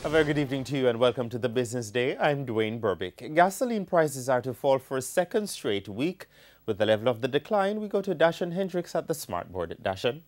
A very good evening to you and welcome to the Business Day. I'm Dwayne Burbick. Gasoline prices are to fall for a second straight week. With the level of the decline, we go to Dashan Hendricks at the Smartboard. Dashan.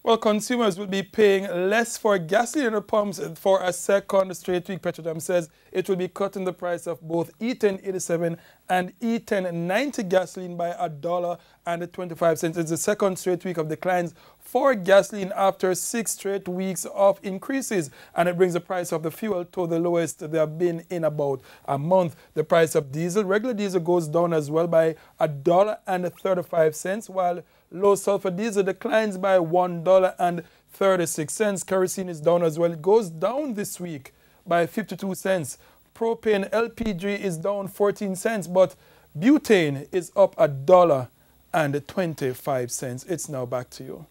Well, consumers will be paying less for gasoline at the pumps for a second straight week. Petrodom says it will be cutting the price of both E1087 and E1090 gasoline by $1.25. It's the second straight week of declines for gasoline after 6 straight weeks of increases, and it brings the price of the fuel to the lowest they have been in about a month. The price of diesel, regular diesel, goes down as well by $1.35, while low sulfur diesel declines by $1.36. Kerosene is down as well. It goes down this week by 52 cents. Propane LPG is down 14 cents, but butane is up $1.25. It's now back to you.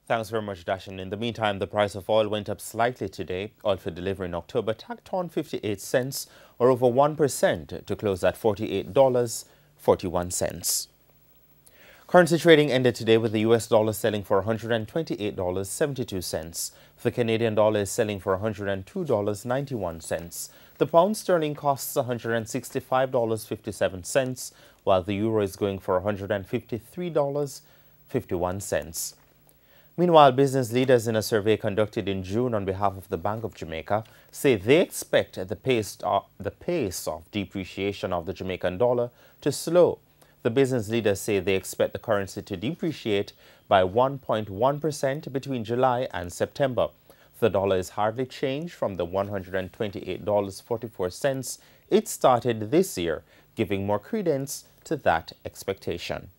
Thanks very much, Dashan. In the meantime, the price of oil went up slightly today. Oil for delivery in October tacked on 58 cents, or over 1%, to close at $48.41. Currency trading ended today with the US dollar selling for $128.72. The Canadian dollar is selling for $102.91. The pound sterling costs $165.57, while the euro is going for $153.51. Meanwhile, business leaders in a survey conducted in June on behalf of the Bank of Jamaica say they expect the pace of depreciation of the Jamaican dollar to slow. The business leaders say they expect the currency to depreciate by 1.1% between July and September. The dollar is hardly changed from the $128.44 it started this year, giving more credence to that expectation.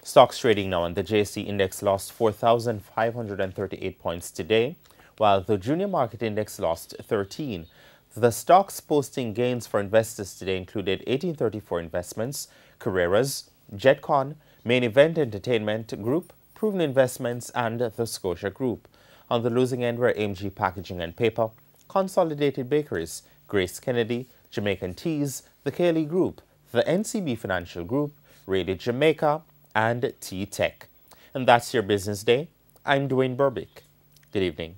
Stocks trading now, and the JSE index lost 4,538 points today, while the junior market index lost 13. The stocks posting gains for investors today included 1834 Investments, Carreras, Jetcon, Main Event Entertainment Group, Proven Investments, and the Scotia Group. On the losing end were AMG Packaging and Paper, Consolidated Bakeries, Grace Kennedy, Jamaican Teas, the Cayley Group, the NCB Financial Group, Rated Jamaica, and T-Tech. And that's your Business Day. I'm Dwayne Burbick. Good evening.